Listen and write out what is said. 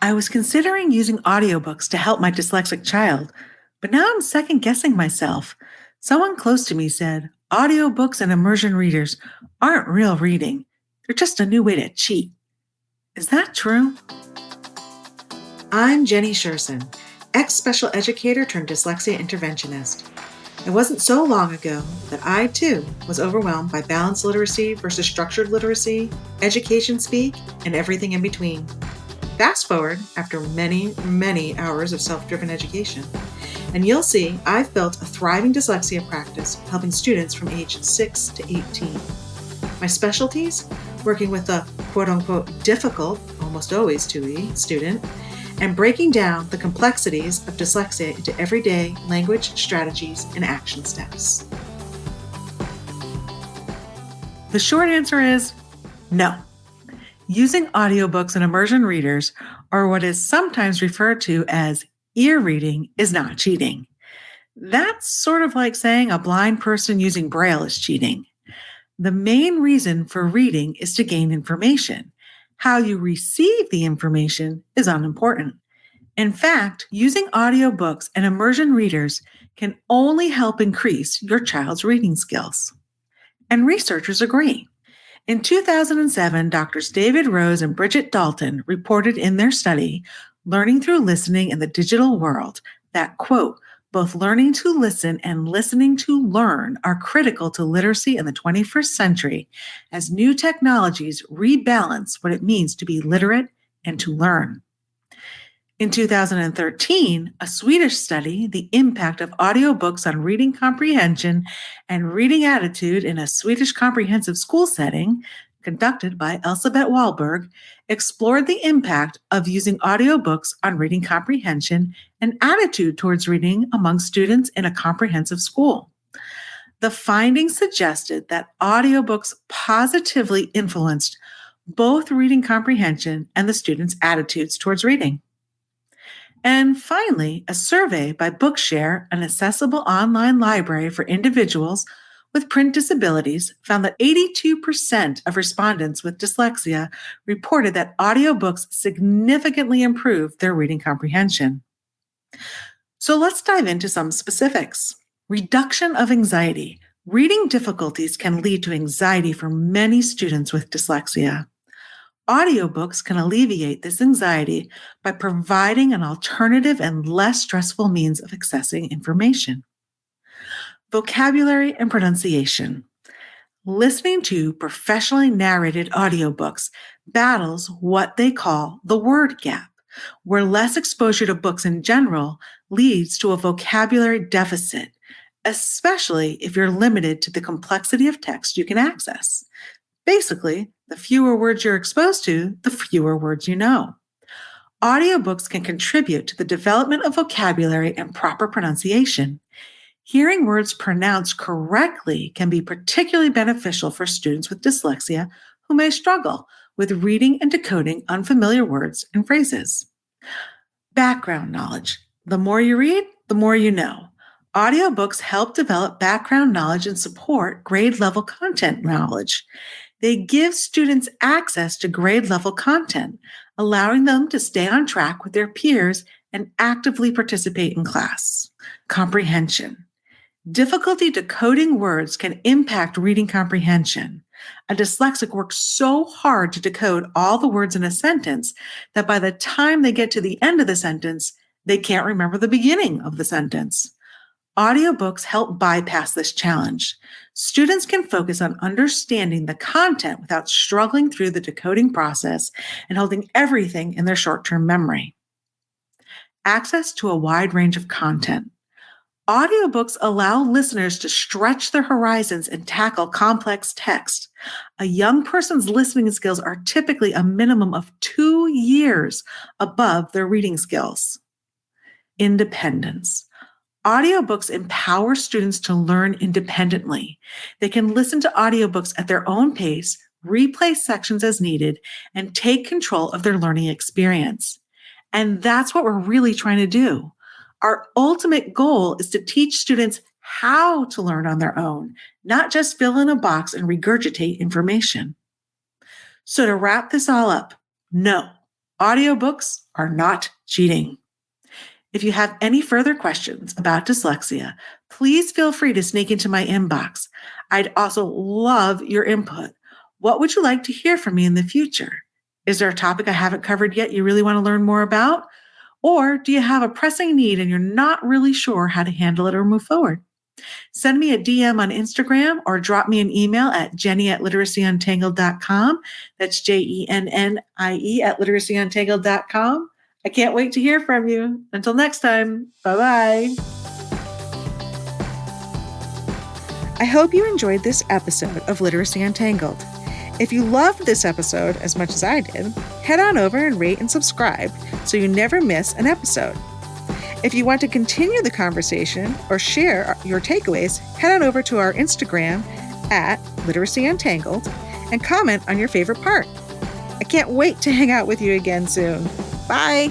I was considering using audiobooks to help my dyslexic child, but now I'm second guessing myself. Someone close to me said audiobooks and immersion readers aren't real reading, they're just a new way to cheat. Is that true? I'm Jenny Scherson, ex-special educator turned dyslexia interventionist. It wasn't so long ago that I, too, was overwhelmed by balanced literacy versus structured literacy, education speak, and everything in between. Fast forward after many, many hours of self-driven education, and you'll see I've built a thriving dyslexia practice helping students from age 6 to 18. My specialties? Working with the quote-unquote difficult, almost always 2E, student, and breaking down the complexities of dyslexia into everyday language strategies and action steps. The short answer is no. Using audiobooks and immersion readers, or what is sometimes referred to as ear reading, is not cheating. That's sort of like saying a blind person using Braille is cheating. The main reason for reading is to gain information. How you receive the information is unimportant. In fact, using audiobooks and immersion readers can only help increase your child's reading skills. And researchers agree. In 2007, Drs. David Rose and Bridget Dalton reported in their study, Learning Through Listening in the Digital World, that, quote, both learning to listen and listening to learn are critical to literacy in the 21st century as new technologies rebalance what it means to be literate and to learn. In 2013, a Swedish study, The Impact of Audiobooks on Reading Comprehension and Reading Attitude in a Swedish Comprehensive School Setting, conducted by Elisabeth Wahlberg, explored the impact of using audiobooks on reading comprehension and attitude towards reading among students in a comprehensive school. The findings suggested that audiobooks positively influenced both reading comprehension and the students' attitudes towards reading. And finally, a survey by Bookshare, an accessible online library for individuals with print disabilities, found that 82% of respondents with dyslexia reported that audiobooks significantly improved their reading comprehension. So let's dive into some specifics. Reduction of anxiety. Reading difficulties can lead to anxiety for many students with dyslexia. Audiobooks can alleviate this anxiety by providing an alternative and less stressful means of accessing information. Vocabulary and pronunciation. Listening to professionally narrated audiobooks battles what they call the word gap, where less exposure to books in general leads to a vocabulary deficit, especially if you're limited to the complexity of text you can access. Basically, the fewer words you're exposed to, the fewer words you know. Audiobooks can contribute to the development of vocabulary and proper pronunciation. Hearing words pronounced correctly can be particularly beneficial for students with dyslexia who may struggle with reading and decoding unfamiliar words and phrases. Background knowledge. The more you read, the more you know. Audiobooks help develop background knowledge and support grade-level content knowledge. They give students access to grade-level content, allowing them to stay on track with their peers and actively participate in class. Comprehension. Difficulty decoding words can impact reading comprehension. A dyslexic works so hard to decode all the words in a sentence that by the time they get to the end of the sentence, they can't remember the beginning of the sentence. Audiobooks help bypass this challenge. Students can focus on understanding the content without struggling through the decoding process and holding everything in their short-term memory. Access to a wide range of content. Audiobooks allow listeners to stretch their horizons and tackle complex text. A young person's listening skills are typically a minimum of 2 years above their reading skills. Independence. Audiobooks empower students to learn independently. They can listen to audiobooks at their own pace, replay sections as needed, and take control of their learning experience. And that's what we're really trying to do. Our ultimate goal is to teach students how to learn on their own, not just fill in a box and regurgitate information. So to wrap this all up, no, Audiobooks are not cheating. If you have any further questions about dyslexia, please feel free to sneak into my inbox. I'd also love your input. What would you like to hear from me in the future? Is there a topic I haven't covered yet you really want to learn more about? Or do you have a pressing need and you're not really sure how to handle it or move forward? Send me a DM on Instagram or drop me an email at jenny@literacyuntangled.com. That's JENNIE at literacyuntangled.com. I can't wait to hear from you. Until next time, bye-bye. I hope you enjoyed this episode of Literacy Untangled. If you loved this episode as much as I did, head on over and rate and subscribe so you never miss an episode. If you want to continue the conversation or share your takeaways, head on over to our Instagram at Literacy Untangled and comment on your favorite part. I can't wait to hang out with you again soon. Bye.